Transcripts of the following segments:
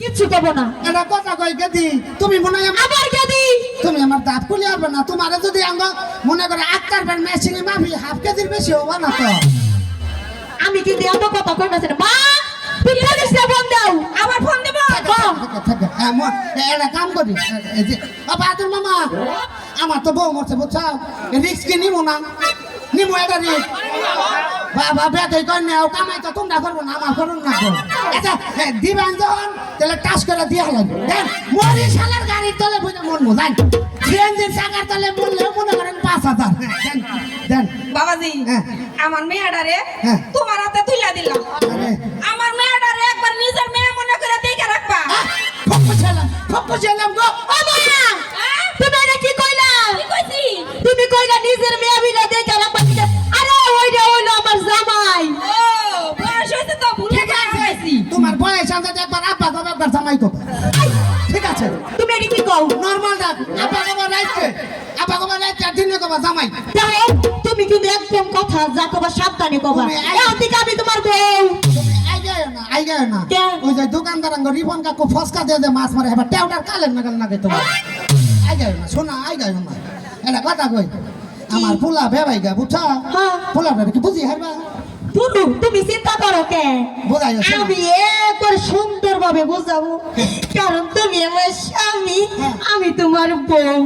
কিচ্ছু দেব না। এটা কথা কই গেদি তুমি মনে হয় আবার গেদি তুমি আমার দাঁত খুলে আসবে না। তোমারে যদি আঙ্গ মনে করে আক্তার বের মেশিনে মাফি হাফ কেজির বেশি হবা না তো। আমি কিন্তু এত কথা কই না মা তুমি পুলিশে ফোন দাও। আবার ফোন দেব থাকে এটা কাম করি এই যে বাবা তোর মামা আমার তো বউ মরছে বুঝছো রিস্ক কি নিমো না নিমো এটা রিস্ক বাবা বেটাই কই নাও কামাই তো তোমরা করবো না আমার করুন না গো এটা দিবেন যখন তাহলে টাস করে দিয়া লাগবে দেন মরি শালার গাড়ির তলে বুঝে মরমু জান সিএনজির চাকার তলে মরলে মনে করেন 5000 দেন দেন বাবাজি আমার মেয়েটারে তোমার হাতে তুইলা দিলাম। আমার মেয়েটারে একবার নিজের মেয়ে মনে করে দেখে রাখবা। ফকছেলাম গো ও মা তুমি এটা কি কইলা? কি কইছি? তুমি কইলা নিজের মেয়ে বিনা দেখে রাখবা। আরে ওইটা হইলো আমার জামাই। ও বয়স হইছে তো ভুলে গেছি। তোমার বয়স আছে একবার আব্বা কবে একবার জামাই কবে ঠিক আছে তুমি এটা কি কও? নরমাল ডাক আব্বা কবে রাইতে আব্বা কবে রাইতে দিনে কবে জামাই তাও তুমি কিন্তু একদম কথা যা কবা সাবধানে কবা। এখন থেকে আমি তোমার বউ। তুমি আই গায় না কে? ওই যে দোকানদার আঙ্গ রিবন কাকু ফসকা দিয়ে দে মাছ মারে এবার টেউটার কালেন নাগাল নাগে তোমার আই গায় না শোনা আই গায় না এটা কথা কই আমার পোলা বেবাই গা বুঝছা হ্যাঁ। পোলাটা কি বুঝি হারবা তুমি চিন্তা করো কে? বোঝাই আমি একবার সুন্দরভাবে বুঝাবো কারণ তুমি আমার স্বামী আমি তোমার বউ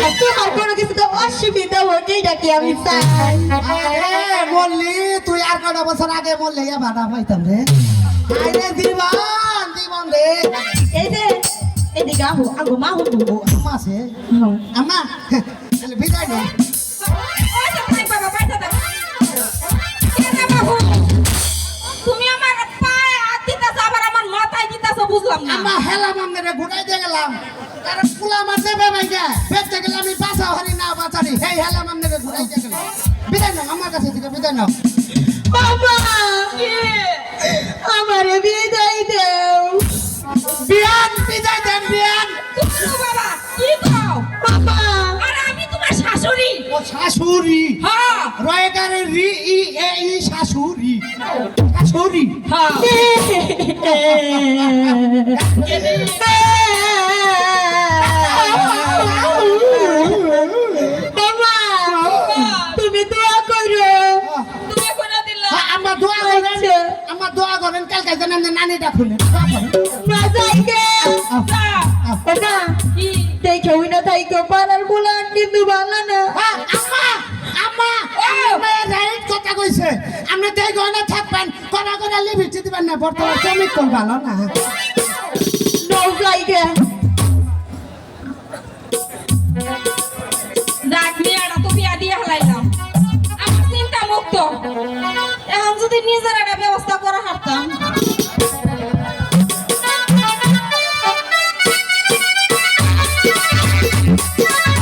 আর তোমার কোনো কিছুতে অসুবিধা হোক এইটাকে আমি চাই। বললি তুই আর কটা বছর আগে বললে এ ভাড়া পাইতাম রে আইরে জীবন রে এই যে এদিকে আহো আগো মা হবো আম্মা আছে আম্মা তাহলে বিদায় দে ওই তো থাক বাবা পয়সা দাও। কে রে বাবু? তুমি আমার পায়ে হাত দিতাছ আবার আমার মাথায় দিতাছ বুঝলাম না। আম্মা হেলাম আমনে ঘুরাই দিয়ে গেলাম কারণ পোলা আমার দেবে ভাই গে বেঁচে গেলে আমি বাঁচা হারি না বাঁচারি হেই হেলাম আমনে ঘুরাই দিয়ে গেলাম বিদায় নাও আমার কাছে থেকে বিদায় নাও বাবা আমারে বিদায় দাও। বিয়ান বিদায় দেন বিয়ান তুমি বাবা কি কও? বাবা আরে আমি তোমার শাশুড়ি। ও শাশুড়ি হ্যাঁ রয়গারে রি ই এ ই শাশুড়ি শাশুড়ি হ্যাঁ বাবা তুমি দোয়া করো। তুমি করে দিলা। আমার দোয়া করেন কালকে জানেন নানিটা খুলে না যাইকে না কি? দেখে ওই না তাইকে পাড়ার বুলান কিন্তু ভালো না। আম্মা রাইট কথা কইছে আপনি দেই গয়না থাকবেন করা করা লিভিটি দিবেন না বর্তমান শ্রমিক কোন ভালো না নৌ যাইকে যাক মেয়েটা তো বিয়া দিয়ে হালাইলাম। আমার চিন্তা মুক্ত। এখন যদি নিজের একটা ব্যবস্থা করা হারতাম